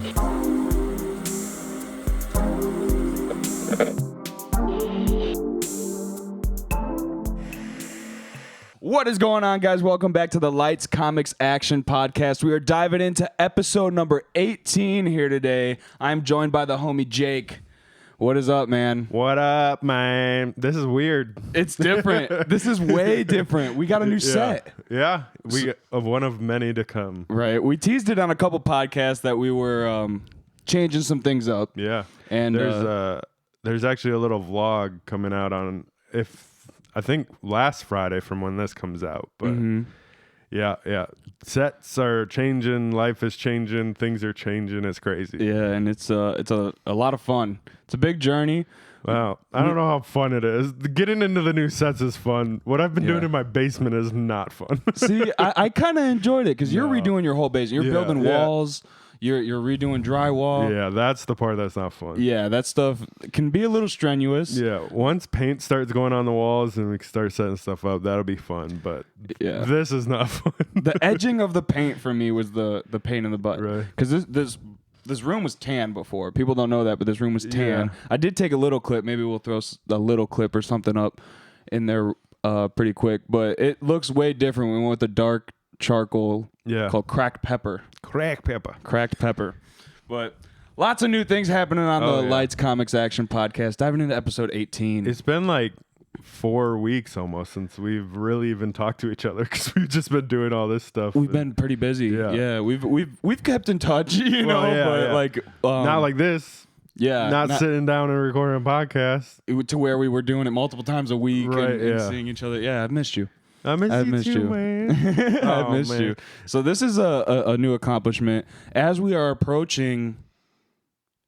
What is going on, guys? Welcome back to the Lights Comics Action Podcast. We are diving into episode number 18 here today. I'm joined by the homie Jake. What is up, man? What up, man? This is weird. It's different. This is way different. We got a new set. Yeah, we of one of many to come. Right. We teased it on a couple podcasts that we were changing some things up. Yeah. And there's actually a little vlog coming out on I think last Friday from when this comes out. But yeah. Sets are changing, life is changing, things are changing. It's crazy. Yeah, and it's a lot of fun. It's a big journey. Wow. I don't know how fun it is. Getting into the new sets is fun. What I've been doing in my basement is not fun. See, I kind of enjoyed it because you're redoing your whole basement. You're building walls. You're redoing drywall. Yeah, that's the part that's not fun. Yeah, that stuff can be a little strenuous. Yeah, once paint starts going on the walls and we can start setting stuff up, that'll be fun. But this is not fun. The edging of the paint for me was the pain in the butt. Right. Because this room was tan before. People don't know that, but this room was tan. Yeah. I did take a little clip. Maybe we'll throw a little clip or something up in there pretty quick. But it looks way different. We went with the dark charcoal called cracked pepper. Cracked pepper. But lots of new things happening on the Lights Comics Action Podcast. Diving into episode 18. It's been like 4 weeks almost since we've really even talked to each other because we've just been doing all this stuff. We've been pretty busy. Yeah, we've kept in touch, like not like this. Yeah, not sitting down and recording a podcast to where we were doing it multiple times a week and seeing each other. Yeah, I've missed you. I missed you, man. I missed you. So this is a new accomplishment. As we are approaching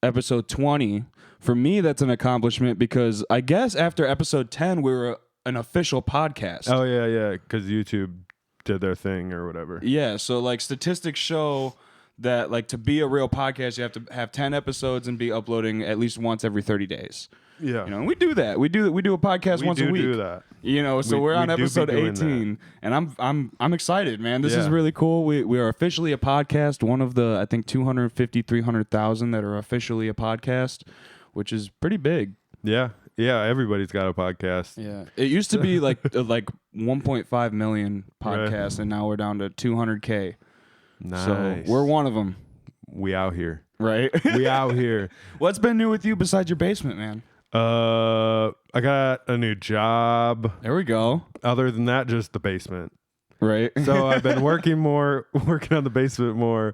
episode 20, for me, that's an accomplishment because I guess after episode 10, we were an official podcast. Oh, yeah, because YouTube did their thing or whatever. Yeah, so like statistics show that like to be a real podcast, you have to have 10 episodes and be uploading at least once every 30 days. Yeah, and we do that. We do a podcast once a week. We do that. So we're on episode 18, and I'm excited, man. This is really cool. We are officially a podcast. One of the I think 300,000 that are officially a podcast, which is pretty big. Yeah. Everybody's got a podcast. Yeah, it used to be like 1.5 million podcasts, and now we're down to 200K. Nice. So we're one of them. We out here. Right. We out here. What's been new with you besides your basement, man? I got a new job. There we go. Other than that, just the basement. Right. So I've been working on the basement more.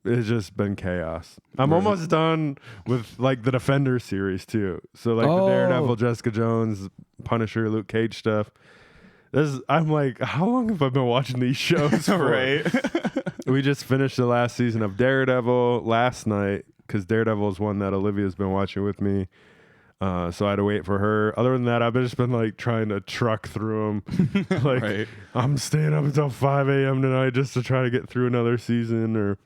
It's just been chaos. I'm almost done with like the Defender series too. So like the Daredevil, Jessica Jones, Punisher, Luke Cage stuff. I'm like, how long have I been watching these shows for? Right. We just finished the last season of Daredevil last night because Daredevil is one that Olivia's been watching with me. So I had to wait for her. Other than that, I've just been like trying to truck through them. Like I'm staying up until 5 a.m. tonight just to try to get through another season.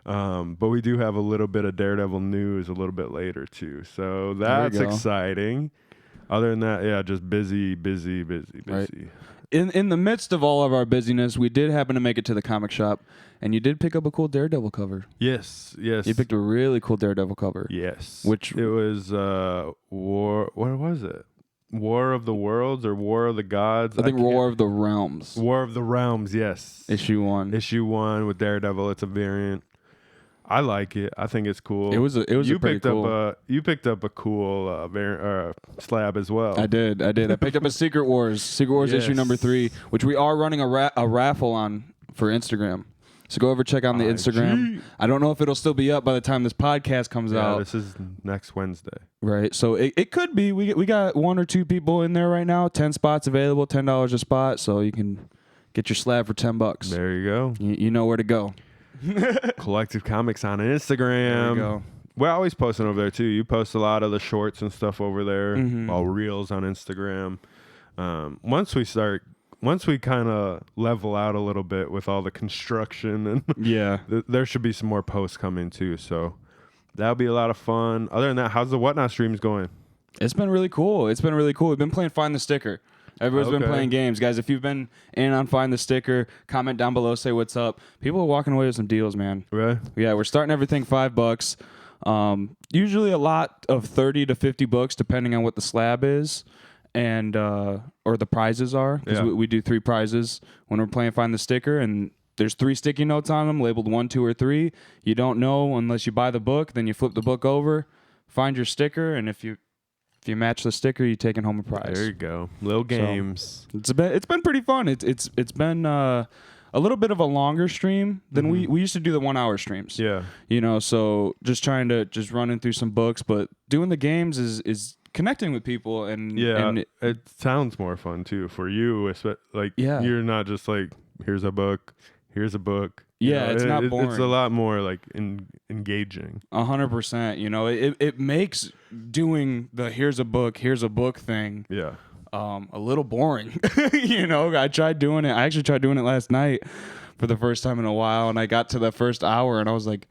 But we do have a little bit of Daredevil news a little bit later too. So that's exciting. Other than that, just busy. Right. In the midst of all of our busyness, we did happen to make it to the comic shop, and you did pick up a cool Daredevil cover. Yes. You picked a really cool Daredevil cover. Yes. Which it was War. What was it? War of the Worlds or War of the Gods? I think War of the Realms. War of the Realms. Yes. Issue 1. Issue 1 with Daredevil. It's a variant. I like it. I think it's cool. It was pretty cool. You picked up a cool slab as well. I did. I picked up a Secret Wars issue number 3, which we are running a raffle on for Instagram. So go over check out the Instagram. I don't know if it'll still be up by the time this podcast comes out. This is next Wednesday. Right. So it could be. We got 1 or 2 people in there right now. 10 spots available. $10 a spot. So you can get your slab for $10. There you go. You know where to go. Collective Comics on Instagram. There we go. We're always posting over there too. You post a lot of the shorts and stuff over there. All reels on Instagram. Once we kind of level out a little bit with all the construction and there should be some more posts coming too. So that'll be a lot of fun. Other than that, how's the Whatnot streams going? It's been really cool. We've been playing Find the Sticker. Everyone's been playing games. Guys, if you've been in on Find the Sticker, comment down below, say what's up. People are walking away with some deals, man. Right? Yeah, we're starting everything $5. Usually a lot of 30 to 50 books, depending on what the slab is and or the prizes are. Because we do 3 prizes when we're playing Find the Sticker, and there's 3 sticky notes on them labeled 1, 2, or 3. You don't know unless you buy the book. Then you flip the book over, find your sticker, and if you match the sticker, you're taking home a prize. There you go. Little games. So, it's been pretty fun. It's been a little bit of a longer stream than we used to do the 1 hour streams. Yeah. You know, so just trying to running through some books, but doing the games is connecting with people and it sounds more fun too for you. Like you're not just like here's a book. Yeah, it's not boring. It's a lot more like engaging. 100%. You know, it makes doing the here's a book thing. Yeah. A little boring. You know, I tried doing it. I actually tried doing it last night for the first time in a while, and I got to the first hour, and I was like,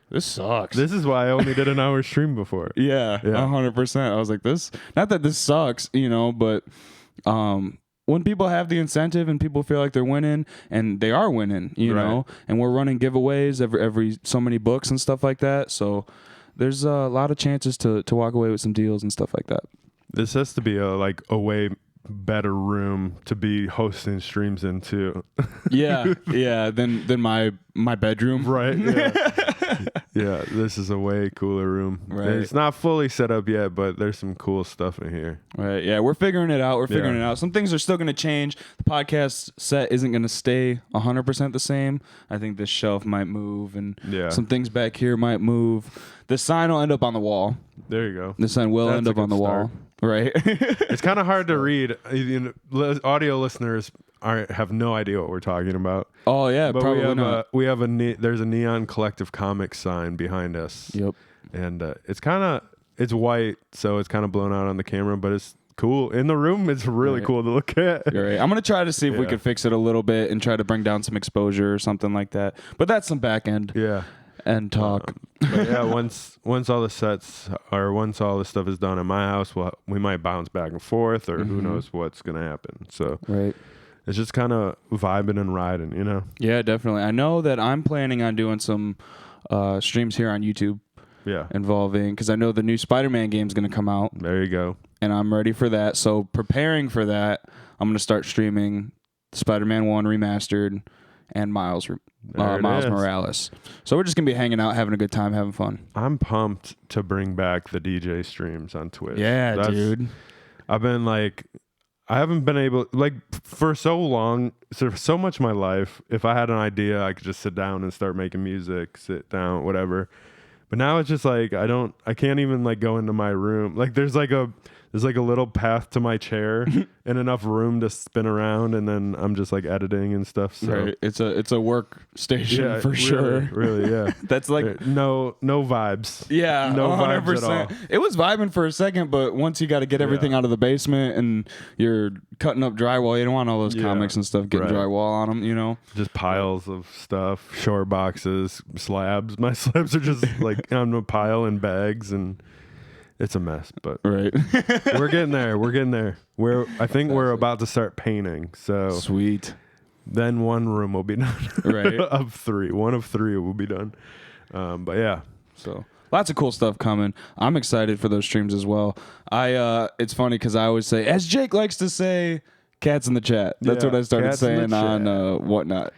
this sucks. This is why I only did an hour stream before. Yeah, 100%. I was like, not that this sucks, you know, but when people have the incentive and people feel like they're winning, and they are winning, you know, and we're running giveaways every so many books and stuff like that. So there's a lot of chances to walk away with some deals and stuff like that. This has to be a way better room to be hosting streams in too. yeah, than my bedroom. Right. Yeah. Yeah, this is a way cooler room. Right. It's not fully set up yet, but there's some cool stuff in here. Right. Yeah, we're figuring it out. Some things are still going to change. The podcast set isn't going to stay 100% the same. I think this shelf might move, and some things back here might move. The sign will end up on the wall. There you go. The sign will end up on the wall. Right. It's kind of hard to read. Audio listeners have no idea what we're talking about. Oh yeah, but probably not. There's a Neon Collective Comics sign behind us. Yep. And it's white, so it's kind of blown out on the camera, but it's cool in the room. It's really cool to look at. Right. I'm gonna try to see if we can fix it a little bit and try to bring down some exposure or something like that. But that's some back end. Yeah. And talk. But yeah, once all the sets or once all the stuff is done in my house, we might bounce back and forth, or who knows what's gonna happen. So it's just kind of vibing and riding, you know. Yeah, definitely. I know that I'm planning on doing some streams here on YouTube. Yeah, involving, because I know the new Spider-Man game is gonna come out. There you go. And I'm ready for that. So preparing for that, I'm gonna start streaming Spider-Man 1 Remastered and Miles Morales. So we're just gonna be hanging out, having a good time, having fun. I'm pumped to bring back the DJ streams on Twitch. Yeah, dude. I haven't been able, for so long, so much of my life, if I had an idea, I could just sit down and start making music, sit down, whatever. But now it's just I can't even go into my room. There's a little path to my chair and enough room to spin around, and then I'm just editing and stuff. So right. It's a workstation for sure. Really, yeah. That's no vibes. Yeah, no 100%. Vibes at all. It was vibing for a second, but once you got to get everything out of the basement and you're cutting up drywall, you don't want all those comics and stuff getting drywall on them, you know? Just piles of stuff, short boxes, slabs. My slabs are just on a pile in bags, and it's a mess, but right. We're getting there. I think we're about to start painting. So sweet. Then one room will be done. Right. Of 3. One of 3 will be done. But yeah. So lots of cool stuff coming. I'm excited for those streams as well. It's funny because I always say, as Jake likes to say, cats in the chat. That's what I started saying on Whatnot.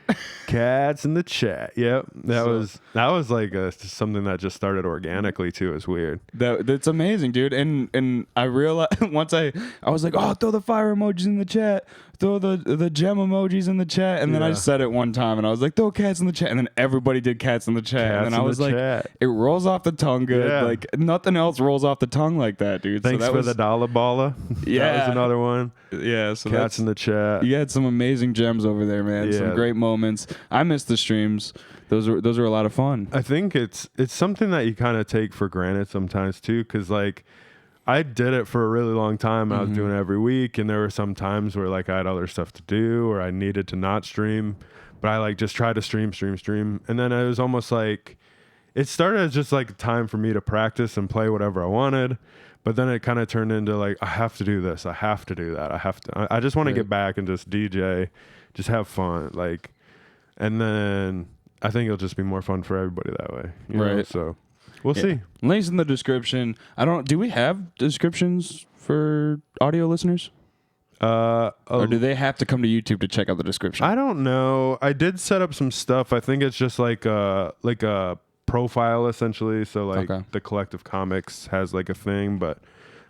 Cats in the chat. Yep. That was something that just started organically too. It's weird. That's amazing, dude. And I realized once I was like, oh, throw the fire emojis in the chat. Throw the gem emojis in the chat. And then I said it one time and I was like, throw cats in the chat. And then everybody did cats in the chat. And then I was like, it rolls off the tongue good. Yeah. Nothing else rolls off the tongue like that, dude. Thanks for the dollar baller. Yeah. That was another one. Yeah. So cats in the chat. You had some amazing gems over there, man. Yeah. Some great moments. I missed the streams. Those were a lot of fun. I think it's something that you kind of take for granted sometimes too, because I did it for a really long time. I was doing it every week, and there were some times where I had other stuff to do or I needed to not stream, but I just tried to stream, and then it was almost it started as just like time for me to practice and play whatever I wanted. But then it kind of turned into like, I have to do this. I have to do that. I just want to get back and just DJ, just have fun. Like, and then I think it'll just be more fun for everybody that way. You know? So we'll see. Links in the description. Do we have descriptions for audio listeners? Or do they have to come to YouTube to check out the description? I don't know. I did set up some stuff. I think it's just like a profile essentially. So like the Collective Comics has like a thing, but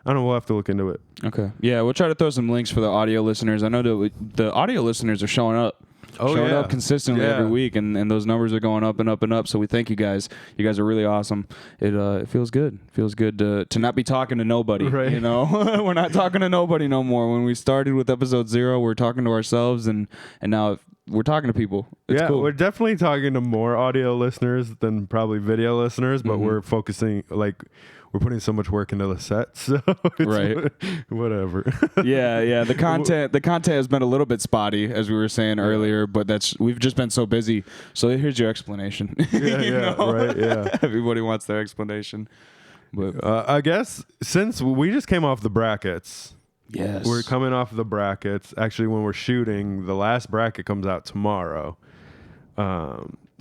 I don't know. We'll have to look into it. Okay. Yeah, we'll try to throw some links for the audio listeners. I know that the audio listeners are showing up. Up consistently every week, and those numbers are going up and up and up. So we thank you guys. You guys are really awesome. It feels good. Feels good to not be talking to nobody. Right. You know, we're not talking to nobody no more. When we started with episode 0, we're talking to ourselves, and now we're talking to people. It's cool. We're definitely talking to more audio listeners than probably video listeners, but we're focusing we're putting so much work into the set, so it's whatever. Yeah. The content has been a little bit spotty, as we were saying earlier, but we've just been so busy. So here's your explanation. Right. Everybody wants their explanation. But I guess since we just came off the brackets, we're coming off the brackets. Actually, when we're shooting, the last bracket comes out tomorrow.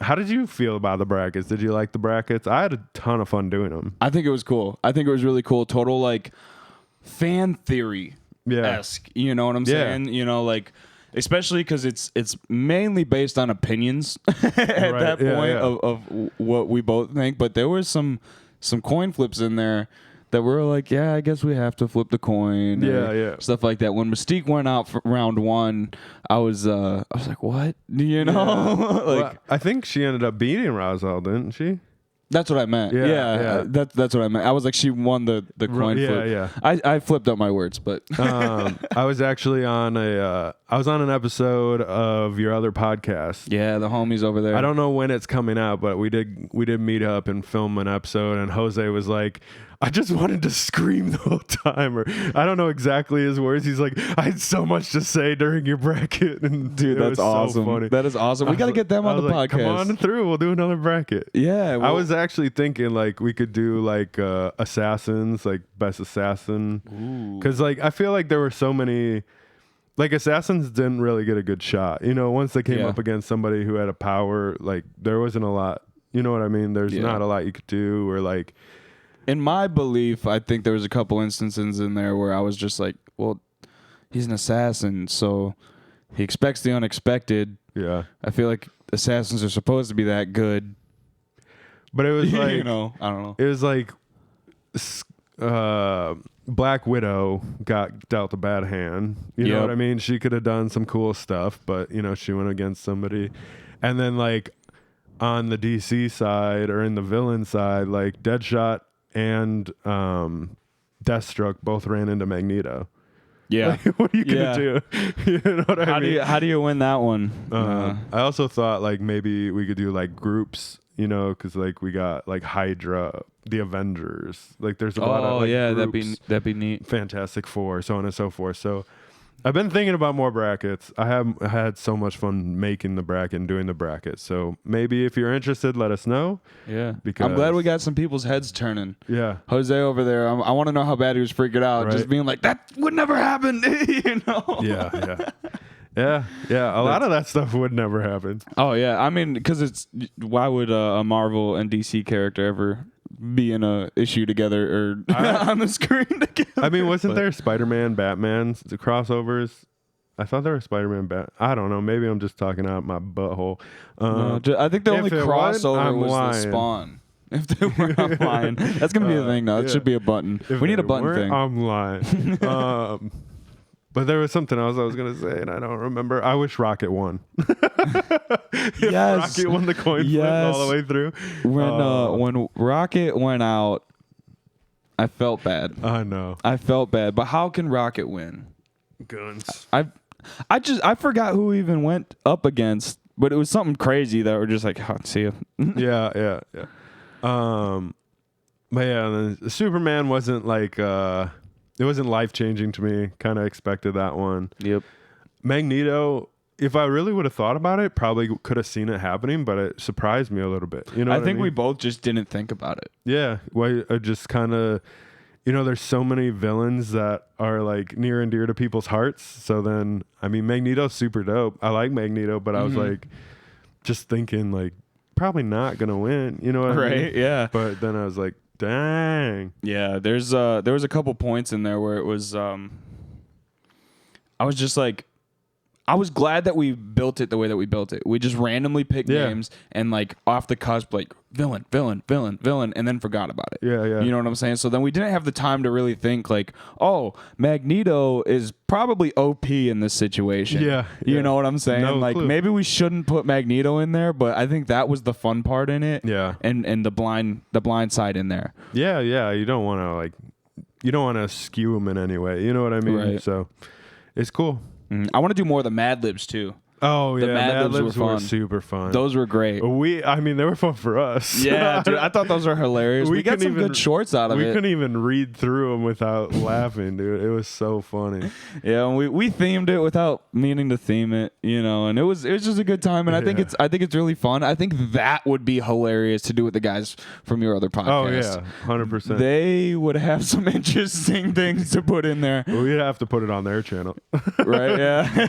How did you feel about the brackets? Did you like the brackets? I had a ton of fun doing them. I think it was cool. I think it was really cool. Total like fan theory-esque. You know what I'm saying? You know, like especially because it's mainly based on opinions at that point of what we both think. But there was some coin flips in there that were like, yeah, I guess we have to flip the coin. Stuff like that. When Mystique went out for round 1, I was like, what? You know? Well, I think she ended up beating Rosal, didn't she? That's what I meant. Yeah. That's what I meant. I was like, she won the coin flip. Yeah. I flipped up my words, but I was actually on an episode of your other podcast. Yeah, the homies over there. I don't know when it's coming out, but we did meet up and film an episode, and Jose was like, I just wanted to scream the whole time, or I don't know exactly his words. He's like, I had so much to say during your bracket, and dude, that's awesome. So funny. That is awesome. We got to get them on the podcast. Come on through. We'll do another bracket. Yeah, I was actually thinking like we could do like assassins, like best assassin, because like I feel like there were so many. Like assassins didn't really get a good shot. You know, once they came up against somebody who had a power, like there wasn't a lot. You know what I mean? There's not a lot you could do, or like. In my belief, I think there was a couple instances in there where I was just like, well, he's an assassin, so he expects the unexpected. Yeah. I feel like assassins are supposed to be that good. But it was like, you know, I don't know. It was like Black Widow got dealt a bad hand. You know what I mean? She could have done some cool stuff, but, you know, she went against somebody. And then, like, on the DC side or in the villain side, like, Deadshot and Deathstroke both ran into Magneto. Yeah. Like, what are you going to do? You know what I mean? How do you win that one? I also thought, like, maybe we could do, like, groups, you know, because, like, we got, like, Hydra, the Avengers. Like, there's a lot of, like, groups, that'd be neat. Fantastic Four, so on and so forth. So I've been thinking about more brackets. I had so much fun making the bracket and doing the bracket. So maybe if you're interested, let us know. Yeah. Because I'm glad we got some people's heads turning. Yeah. Jose over there, I want to know how bad he was freaking out. Just being like, that would never happen. You know? Yeah. A lot of that stuff would never happen. Oh, yeah. I mean, because why would a Marvel and DC character ever be in a issue together or on the screen together? I mean, wasn't there Spider-Man, Batman, the crossovers? I thought there was Spider-Man, I don't know. Maybe I'm just talking out my butthole. No, I think the only crossover was the Spawn. If they were, I'm lying. That's going to be the thing now. It should be a button. We need a button thing. I'm lying. But there was something else I was going to say, and I don't remember. I wish Rocket won. Yes. Rocket won the coin flip all the way through. When Rocket went out, I felt bad. I know. I felt bad. But how can Rocket win? Guns. I forgot who he even went up against, but it was something crazy that we're just like, oh, see ya. Yeah. But yeah, Superman wasn't like it wasn't life changing to me. Kind of expected that one. Yep. Magneto, if I really would have thought about it, probably could have seen it happening, but it surprised me a little bit. You know, I think we both just didn't think about it. Yeah, well, I just kind of, there's so many villains that are like near and dear to people's hearts. So then, I mean, Magneto's super dope. I like Magneto, but I was like, just thinking like, probably not gonna win. You know what I mean? Right? Yeah. But then I was like, dang. Yeah. There was a couple points in there where it was. I was just like, I was glad that we built it the way that we built it. We just randomly picked names and like off the cusp, like villain, and then forgot about it. Yeah, yeah. You know what I'm saying? So then we didn't have the time to really think like, oh, Magneto is probably OP in this situation. Yeah. You know what I'm saying? No like clue. maybe we shouldn't put Magneto in there, but I think that was the fun part in it. Yeah. And the blind side in there. Yeah, yeah. You don't want to skew him in any way. You know what I mean? Right. So it's cool. I want to do more of the Mad Libs too. Oh, yeah. Mad Libs were super fun. Those were great. I mean, they were fun for us. Yeah, dude, I thought those were hilarious. We got some good shorts out of it. We couldn't even read through them without laughing, dude. It was so funny. Yeah, and we themed it without meaning to theme it, and it was just a good time. And I think it's really fun. I think that would be hilarious to do with the guys from your other podcast. Oh yeah, 100%. They would have some interesting things to put in there. We'd have to put it on their channel, right? Yeah.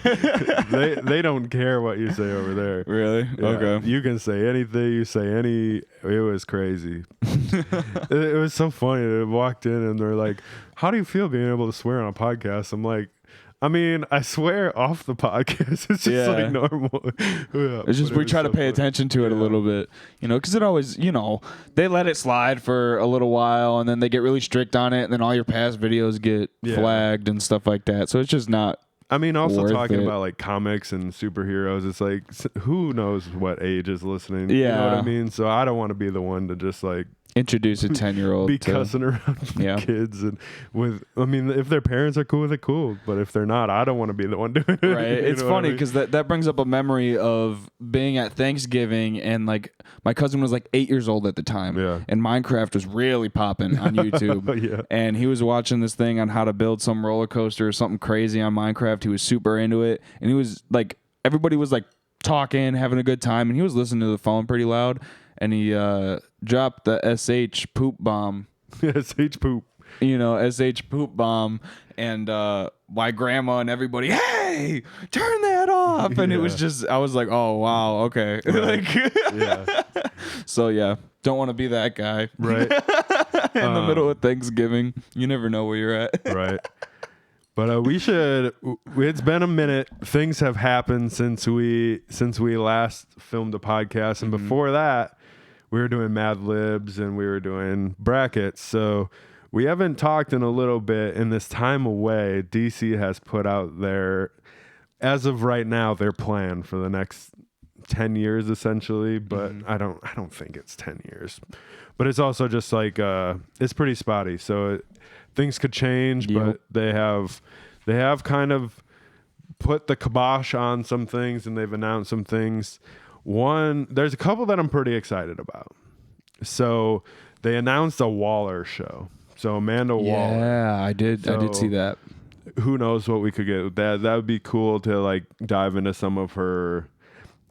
they don't care what you say over there. Really? Yeah. Okay. You can say anything. You say any. It was crazy. it was so funny. They walked in and they're like, "How do you feel being able to swear on a podcast?" I'm like, I mean, I swear off the podcast. It's just like normal. Yeah, it's just we try to pay attention to it a little bit, because it always, they let it slide for a little while and then they get really strict on it and then all your past videos get flagged and stuff like that. So it's just not. I mean, also talking about like comics and superheroes, it's like, who knows what age is listening? You know what I mean? So I don't want to be the one to just like introduce a 10-year-old be cussing around kids and if their parents are cool with it, cool, but if they're not, I don't want to be the one doing it. Right. It's funny because that brings up a memory of being at Thanksgiving and like my cousin was like 8 years old at the time, and Minecraft was really popping on YouTube. And he was watching this thing on how to build some roller coaster or something crazy on Minecraft. He was super into it, and he was like, everybody was like talking, having a good time, and he was listening to the phone pretty loud. And he dropped the SH poop bomb. SH poop. SH poop bomb. And my grandma and everybody, hey, turn that off. And it was just, I was like, oh, wow, okay. Right. So, don't want to be that guy. Right. In the middle of Thanksgiving. You never know where you're at. Right. But it's been a minute. Things have happened since we last filmed a podcast. And before that, we were doing Mad Libs and we were doing brackets. So we haven't talked in a little bit. In this time away, DC has put out as of right now, their plan for the next 10 years, essentially. But I don't think it's 10 years. But it's also just like, it's pretty spotty. So things could change, but they have kind of put the kibosh on some things and they've announced some things. There's a couple that I'm pretty excited about. So they announced a Waller show. So Amanda Waller. Yeah, I did see that. Who knows what we could get with that? That would be cool to like dive into some of her.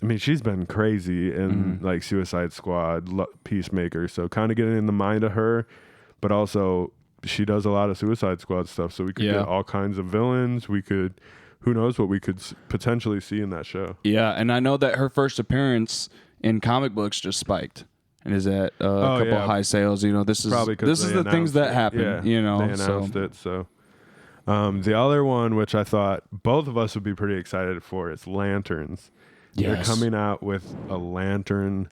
I mean, she's been crazy in like Suicide Squad, Peacemaker. So kind of getting in the mind of her, but also she does a lot of Suicide Squad stuff. So we could get all kinds of villains. Who knows what we could potentially see in that show. Yeah, and I know that her first appearance in comic books just spiked and is at a couple high sales. This is probably this is the things that happen. They announced it. So the other one, which I thought both of us would be pretty excited for, is Lanterns. Yes. They're coming out with a Lantern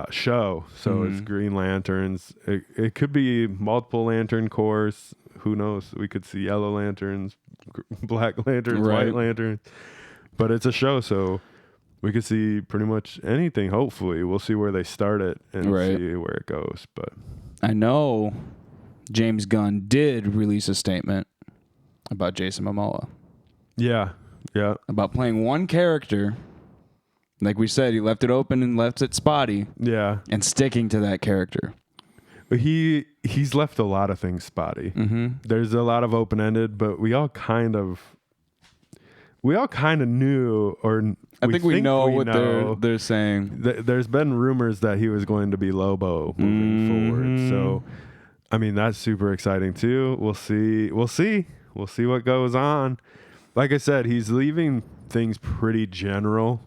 show. So it's Green Lanterns. It could be multiple Lantern Corps. Who knows? We could see Yellow Lanterns, Black Lanterns, White Lanterns. But it's a show, so we could see pretty much anything, hopefully. We'll see where they start it and see where it goes. But I know James Gunn did release a statement about Jason Momoa. Yeah. About playing one character. Like we said, he left it open and left it spotty. Yeah. And sticking to that character. But he's left a lot of things spotty. There's a lot of open-ended, but we all kind of we all kind of knew, or I think we know what they're saying. There's been rumors that he was going to be Lobo moving forward. So, I mean, that's super exciting too. We'll see what goes on. Like I said, he's leaving things pretty general.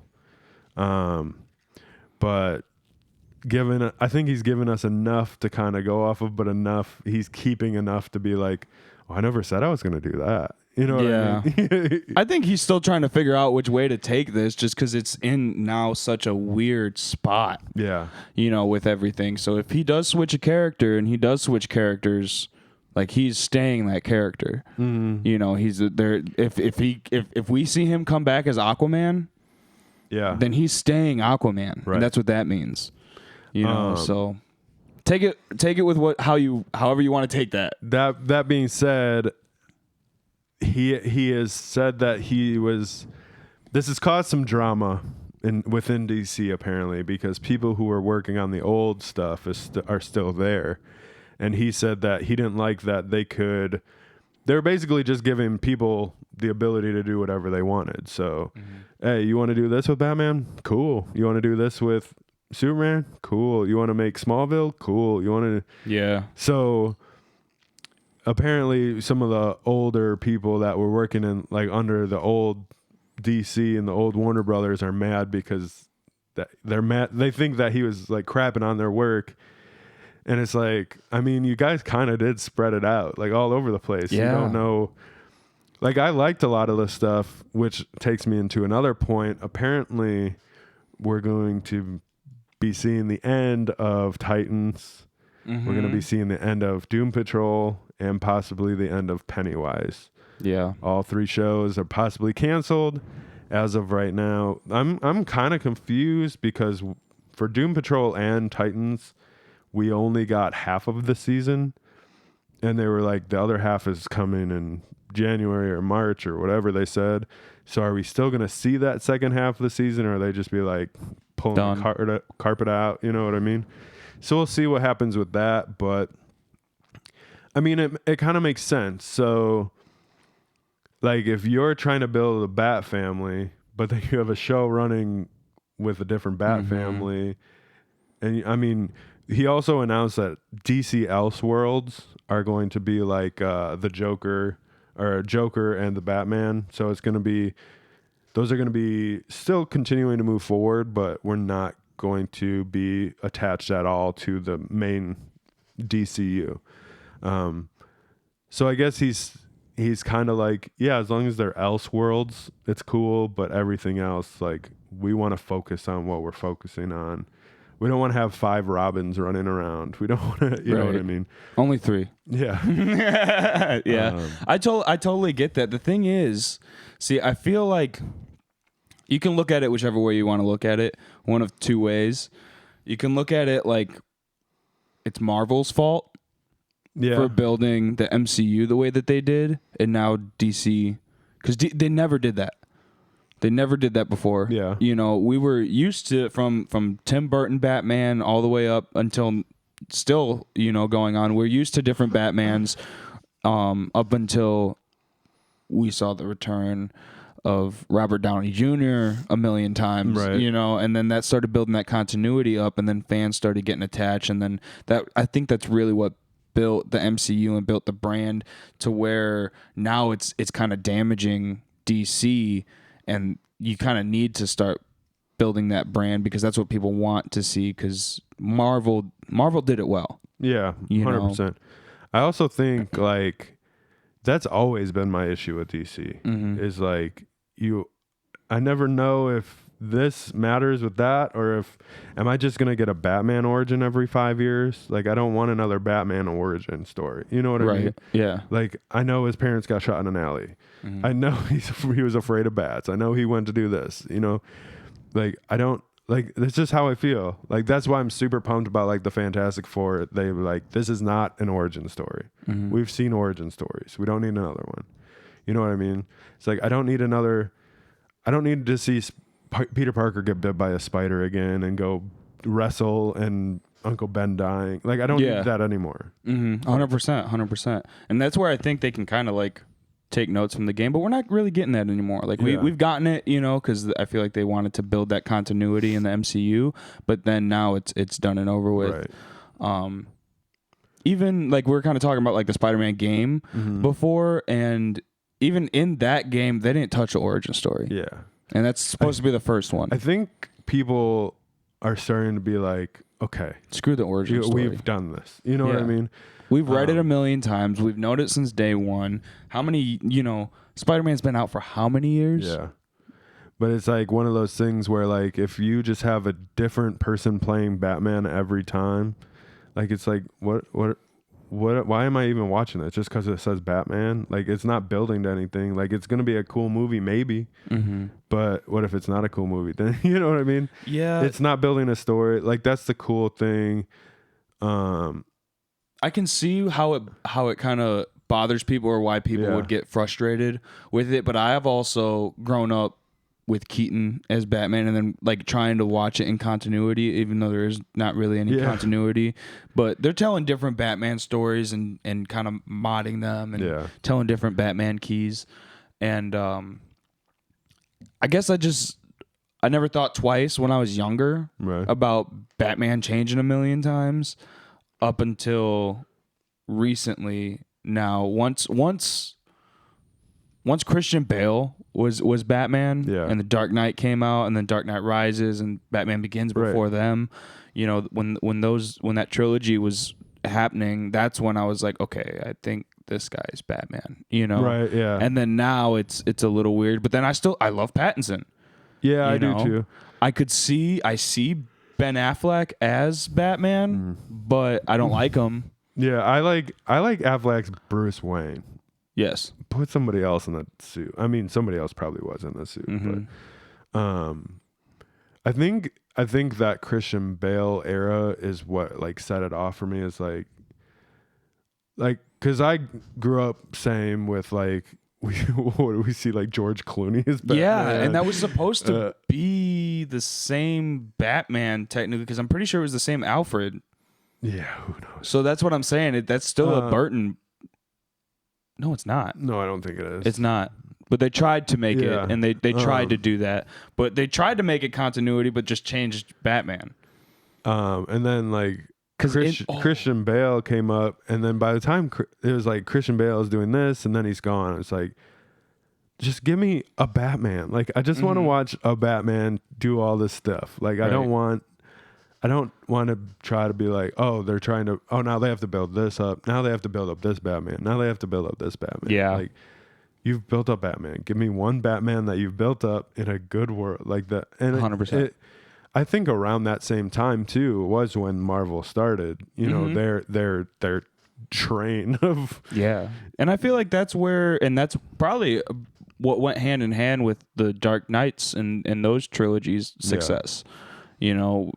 But I think he's given us enough to kind of go off of, but enough, he's keeping enough to be like, oh, I never said I was going to do that. You know what I mean? I think he's still trying to figure out which way to take this just because it's in now such a weird spot. Yeah. With everything. So if he does switch a character and he does switch characters, like he's staying that character. Mm-hmm. He's there. If we see him come back as Aquaman, then he's staying Aquaman. Right. And that's what that means. So take it with however you want to take that. That being said, he has said that this has caused some drama within DC apparently, because people who were working on the old stuff are still there, and he said that he didn't like that they're basically just giving people the ability to do whatever they wanted. So, hey, you want to do this with Batman? Cool. You want to do this with Superman? Cool. You want to make Smallville? Cool. You want to... Yeah. So apparently some of the older people that were working in under the old DC and the old Warner Brothers are mad because they're mad. They think that he was crapping on their work. And it's you guys kind of did spread it out all over the place. Yeah. You don't know. I liked a lot of this stuff, which takes me into another point. Apparently we're going to be seeing the end of Titans. Mm-hmm. We're going to be seeing the end of Doom Patrol and possibly the end of Pennywise. Yeah. All 3 shows are possibly canceled as of right now. I'm kind of confused because for Doom Patrol and Titans, we only got half of the season, and they were the other half is coming in January or March or whatever they said. So are we still going to see that second half of the season, or are they just be pulling the carpet out? You know what I mean? So we'll see what happens with that. But I mean, it kind of makes sense. So if you're trying to build a Bat family, but then you have a show running with a different Bat family, and I mean, he also announced that DC Elseworlds are going to be the Joker and the Batman. So it's going to be, those are going to be still continuing to move forward, but we're not going to be attached at all to the main DCU. So I guess he's kind of as long as they're Elseworlds, it's cool, but everything else, we want to focus on what we're focusing on. We don't want to have 5 Robins running around. We don't want to, you know what I mean? Only 3. Yeah. Yeah. I totally get that. The thing is, I feel you can look at it whichever way you want to look at it. One of 2 ways. You can look at it it's Marvel's fault for building the MCU the way that they did, and now DC, because they never did that. They never did that before. Yeah. We were used to from Tim Burton Batman all the way up until still, going on. We're used to different Batmans up until we saw the return of Robert Downey Jr. a million times, right. And then that started building that continuity up, and then fans started getting attached, and then I think that's really what built the MCU and built the brand to where now it's kind of damaging DC. And you kind of need to start building that brand because that's what people want to see, because Marvel did it well. Yeah, 100%. I also think that's always been my issue with DC is I never know if this matters with that, or am I just going to get a Batman origin every 5 years? I don't want another Batman origin story. You know what I mean? Yeah. I know his parents got shot in an alley. Mm-hmm. I know he was afraid of bats. I know he went to do this, I don't, that's just how I feel. That's why I'm super pumped about the Fantastic Four. They were this is not an origin story. Mm-hmm. We've seen origin stories. We don't need another one. You know what I mean? It's I don't need to see Peter Parker get bit by a spider again and go wrestle and Uncle Ben dying. I don't need that anymore. 100%. And that's where I think they can kind of take notes from the game, but we're not really getting that anymore. Like we've gotten it, because I feel like they wanted to build that continuity in the MCU, but then now it's done and over with. Right. Even like we were kind of talking about like the Spider-Man game before, and even in that game, they didn't touch the origin story. Yeah. And that's supposed to be the first one. I think people are starting to be like, okay, screw the origin story. We've done this. You know what I mean? We've read it a million times. We've known it since day one. How many, Spider-Man's been out for how many years? Yeah. But it's like one of those things where like if you just have a different person playing Batman every time, like it's like what why am I even watching this? Just because it says Batman? Like it's not building to anything. Like it's gonna be a cool movie maybe, but what if it's not a cool movie? Then you know what I mean? Yeah, it's not building a story. Like that's the cool thing. I can see how it kind of bothers people or why people would get frustrated with it. But I have also grown up with Keaton as Batman and then like trying to watch it in continuity, even though there is not really any continuity. But they're telling different Batman stories and kind of modding them and telling different Batman keys. And I guess I never thought twice when I was younger about Batman changing a million times up until recently. Now, once Christian Bale was Batman and The Dark Knight came out and then Dark Knight Rises and Batman Begins before them, when that trilogy was happening, that's when I was like, okay, I think this guy's Batman, Right, yeah. And then now it's a little weird, but then I love Pattinson. Yeah, I do too. I see Ben Affleck as Batman, but I don't like him. Yeah, I like Affleck's Bruce Wayne. Yes. Put somebody else in that suit. I mean, somebody else probably was in the suit, but I think that Christian Bale era is what like set it off for me. Is like because I grew up same with like what do we see like George Clooney as Batman? Yeah, and that was supposed to be the same Batman technically because I'm pretty sure it was the same Alfred. Yeah, who knows? So that's what I'm saying. That's still a Burton. No, it's not. No, I don't think it is. It's not. But they tried to make it, and they tried to do that. But they tried to make it continuity, but just changed Batman. And then like Christian Bale came up, and then by the time it was like Christian Bale is doing this, and then he's gone. It's like, just give me a Batman. Like I just want to watch a Batman do all this stuff. Like I don't want to try to be like, now they have to build this up. Now they have to build up this Batman. Now they have to build up this Batman. Yeah. Like, you've built up Batman. Give me one Batman that you've built up in a good world. Like that. And 100%. I think around that same time, too, was when Marvel started. You know, their train of... Yeah. And I feel like that's probably what went hand in hand with the Dark Knights and those trilogies' success. Yeah.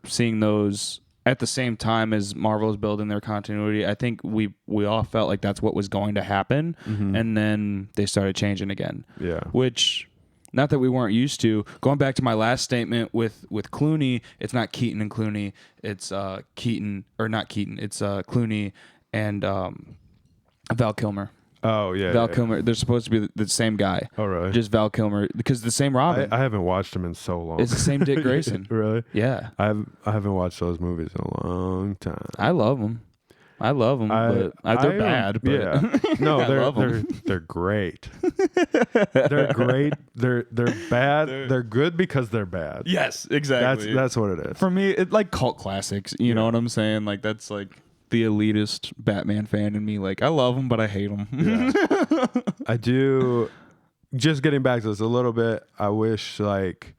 Seeing those at the same time as Marvel's building their continuity, I think we all felt like that's what was going to happen, and then they started changing again. Yeah, which not that we weren't used to. Going back to my last statement with Clooney, it's not Keaton and Clooney, it's Keaton or not Keaton, it's Clooney and Val Kilmer. Oh, yeah. Val Kilmer. They're supposed to be the same guy. Oh, really? Just Val Kilmer. Because the same Robin. I haven't watched him in so long. It's the same Dick Grayson. Really? Yeah. I haven't watched those movies in a long time. I love them. But they're bad. But yeah. No, they're great. They're great. They're bad. They're good because they're bad. Yes, exactly. That's what it is. For me, it's like cult classics. You know what I'm saying? Like that's like the elitist Batman fan in me. Like I love him, but I hate him. Yeah. I do. Just getting back to this a little bit, I wish like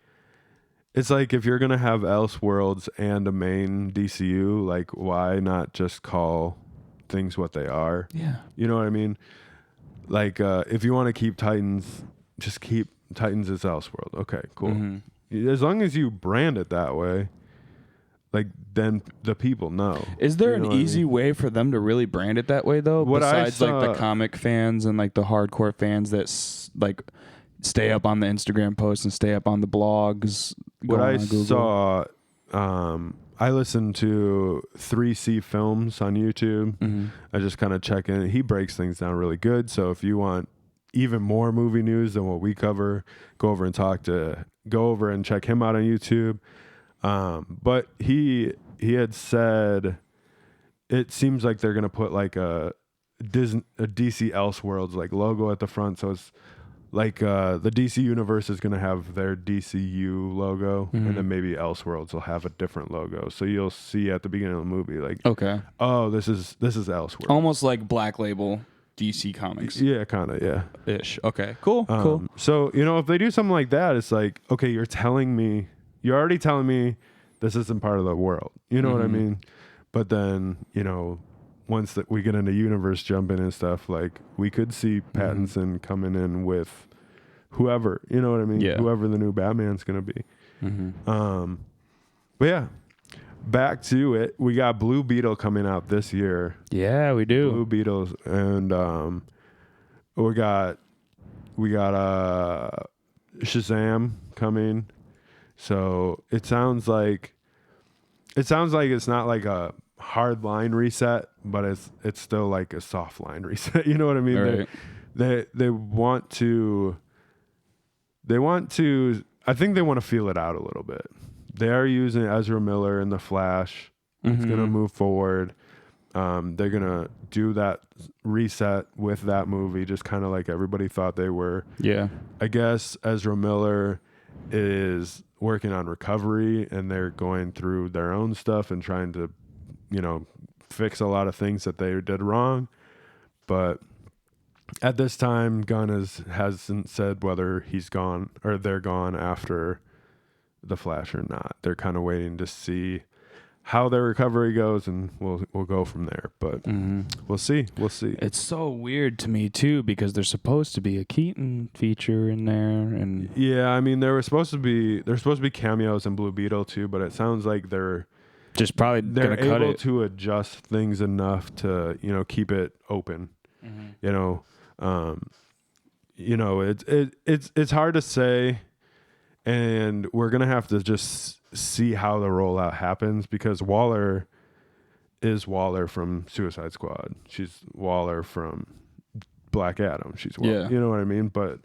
it's like if you're gonna have Elseworlds and a main DCU, like why not just call things what they are? Yeah, you know what I mean. Like if you want to keep Titans, just keep Titans as Elseworld. Okay, cool. As long as you brand it that way. Like then the people know. Is there an easy way for them to really brand it that way though? Besides like the comic fans and like the hardcore fans that like stay up on the Instagram posts and stay up on the blogs. What I saw, I listened to 3C Films on YouTube. I just kind of check in. He breaks things down really good. So if you want even more movie news than what we cover, go over and check him out on YouTube. But he had said it seems like they're gonna put like a DC Elseworlds like logo at the front, so it's like the DC universe is gonna have their DCU logo, and then maybe Elseworlds will have a different logo. So you'll see at the beginning of the movie, like, okay, oh, this is Elseworlds, almost like Black Label DC Comics. Yeah, kind of, yeah, ish. Okay, cool, cool. So if they do something like that, it's like, okay, you're already telling me this isn't part of the world. You know what I mean? But then once we get into universe jumping and stuff, like we could see Pattinson coming in with whoever, you know what I mean? Yeah. Whoever the new Batman's going to be. But yeah, back to it. We got Blue Beetle coming out this year. Yeah, we do. Blue Beetles. And we got Shazam coming. So it sounds like it's not like a hard line reset, but it's still like a soft line reset. You know what I mean? Right. They want to I think they want to feel it out a little bit. They are using Ezra Miller in The Flash. It's gonna move forward. They're gonna do that reset with that movie, just kind of like everybody thought they were. Yeah. I guess Ezra Miller is working on recovery, and they're going through their own stuff and trying to fix a lot of things that they did wrong. But at this time, Gunn hasn't said whether he's gone or they're gone after The Flash or not. They're kind of waiting to see how their recovery goes, and we'll go from there. But we'll see. It's so weird to me too, because there's supposed to be a Keaton feature in there, and yeah, I mean there's supposed to be cameos in Blue Beetle too, but it sounds like they're able to adjust things enough to keep it open. It's hard to say, and we're gonna have to just see how the rollout happens, because Waller is Waller from Suicide Squad. She's Waller from Black Adam. She's Waller. Yeah. You know what I mean? But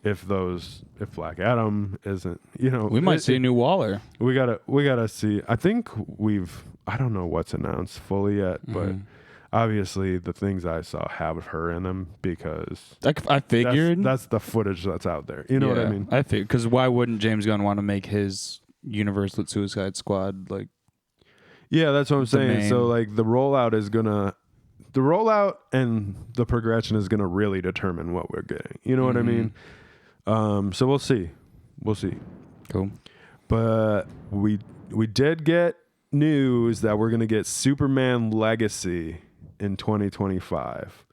if Black Adam isn't, we might see a new Waller. We gotta see. I think I don't know what's announced fully yet, but obviously the things I saw have her in them, because I figured that's the footage that's out there. You know what I mean? I figured, because why wouldn't James Gunn want to make his universe with Suicide Squad like? Yeah, that's what I'm saying. So like the rollout and the progression is gonna really determine what we're getting. You know what I mean? So we'll see. Cool. But we did get news that we're gonna get Superman Legacy in 2025.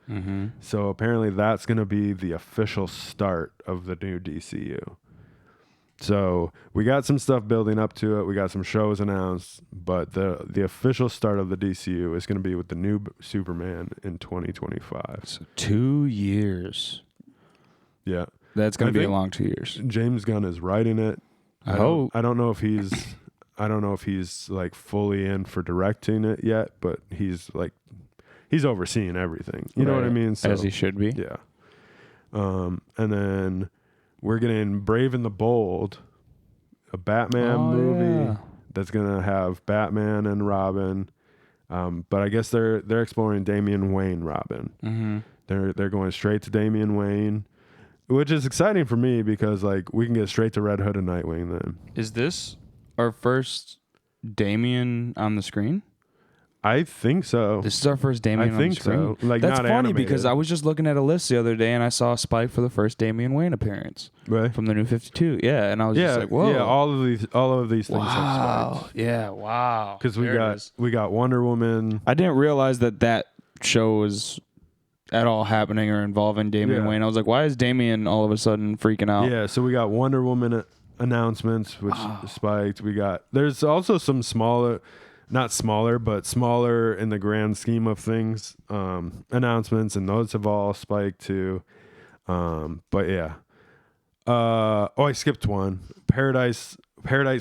So apparently that's gonna be the official start of the new DCU. So we got some stuff building up to it. We got some shows announced, but the official start of the DCU is going to be with the new Superman in 2025. So 2 years. Yeah. That's going to be a long 2 years. James Gunn is writing it. I hope. I don't know if he's like fully in for directing it yet, but he's overseeing everything. You know what I mean? So, as he should be. Yeah. And then we're getting Brave and the Bold, a Batman movie that's gonna have Batman and Robin, but I guess they're exploring Damian Wayne Robin. They're going straight to Damian Wayne, which is exciting for me, because like we can get straight to Red Hood and Nightwing then. Is this our first Damian on the screen? I think so. This is our first Damian on the screen. So. Like, that's not funny animated. Because I was just looking at a list the other day, and I saw Spike for the first Damian Wayne appearance from the New 52. Yeah, and I was just like, whoa. Yeah, all of these things have Spikes. Yeah, wow. Because we got Wonder Woman. I didn't realize that show was at all happening or involving Damian Wayne. I was like, why is Damian all of a sudden freaking out? Yeah, so we got Wonder Woman announcements, which spiked. There's also some smaller, not smaller, but smaller in the grand scheme of things, announcements, and those have all spiked too. But yeah. I skipped one. Paradise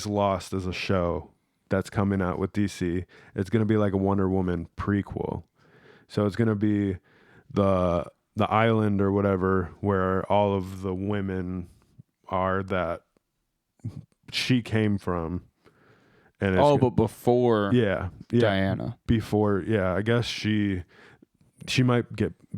Lost is a show that's coming out with DC. It's going to be like a Wonder Woman prequel. So it's going to be the island or whatever where all of the women are that she came from. And but before Diana. Before, I guess she might